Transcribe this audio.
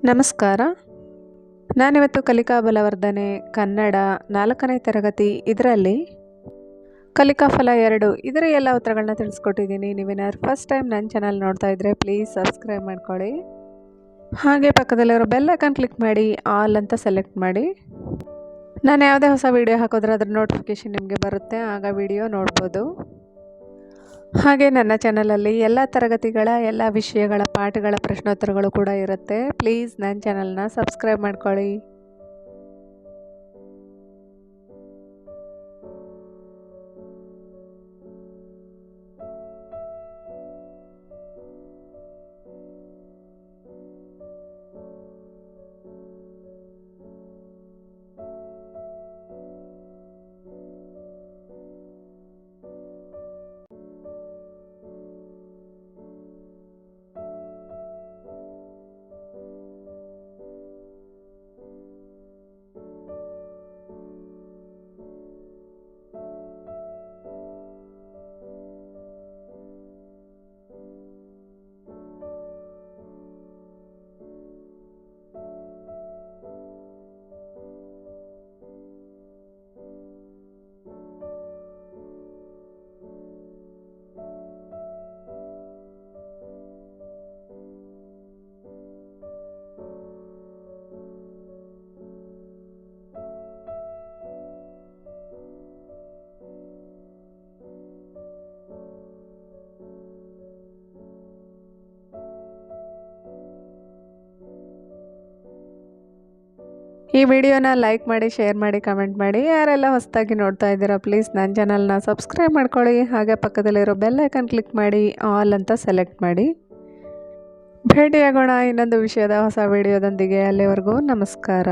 ನಮಸ್ಕಾರ. ನಾನಿವತ್ತು ಕಲಿಕಾ ಬಲವರ್ಧನೆ ಕನ್ನಡ 4ನೇ ತರಗತಿ ಇದರಲ್ಲಿ ಕಲಿಕಾ ಫಲ 2 ಇದರ ಎಲ್ಲ ಉತ್ತರಗಳನ್ನ ತಿಳಿಸ್ಕೊಟ್ಟಿದ್ದೀನಿ. ನೀವೇನಾದ್ರು ಫಸ್ಟ್ ಟೈಮ್ ನನ್ನ ಚಾನಲ್ ನೋಡ್ತಾ ಇದ್ದರೆ ಪ್ಲೀಸ್ ಸಬ್ಸ್ಕ್ರೈಬ್ ಮಾಡ್ಕೊಳ್ಳಿ. ಹಾಗೆ ಪಕ್ಕದಲ್ಲಿರೋ ಬೆಲ್ ಐಕಾನ್ ಕ್ಲಿಕ್ ಮಾಡಿ ಆಲ್ ಅಂತ ಸೆಲೆಕ್ಟ್ ಮಾಡಿ. ನಾನು ಯಾವುದೇ ಹೊಸ ವಿಡಿಯೋ ಹಾಕಿದ್ರೆ ಅದರ ನೋಟಿಫಿಕೇಷನ್ ನಿಮಗೆ ಬರುತ್ತೆ, ಆಗ ವಿಡಿಯೋ ನೋಡ್ಬೋದು. ಹಾಗೆ ನನ್ನ ಚಾನಲಲ್ಲಿ ಎಲ್ಲ ತರಗತಿಗಳ ಎಲ್ಲ ವಿಷಯಗಳ ಪಾಠಗಳ ಪ್ರಶ್ನೋತ್ತರಗಳು ಕೂಡ ಇರುತ್ತೆ. ಪ್ಲೀಸ್ ನನ್ನ ಚಾನಲ್ನ ಸಬ್ಸ್ಕ್ರೈಬ್ ಮಾಡ್ಕೊಳ್ಳಿ. ಈ ವಿಡಿಯೋನ ಲೈಕ್ ಮಾಡಿ, ಶೇರ್ ಮಾಡಿ, ಕಮೆಂಟ್ ಮಾಡಿ. ಯಾರೆಲ್ಲ ಹೊಸದಾಗಿ ನೋಡ್ತಾ ಇದ್ದೀರಾ ಪ್ಲೀಸ್ ನನ್ನ ಚಾನಲ್ನ ಸಬ್ಸ್ಕ್ರೈಬ್ ಮಾಡ್ಕೊಳ್ಳಿ. ಹಾಗೆ ಪಕ್ಕದಲ್ಲಿರೋ ಬೆಲ್ ಐಕಾನ್ ಕ್ಲಿಕ್ ಮಾಡಿ ಆಲ್ ಅಂತ ಸೆಲೆಕ್ಟ್ ಮಾಡಿ. ಭೇಟಿಯಾಗೋಣ ಇನ್ನೊಂದು ವಿಷಯದ ಹೊಸ ವಿಡಿಯೋದೊಂದಿಗೆ. ಅಲ್ಲಿವರೆಗೂ ನಮಸ್ಕಾರ.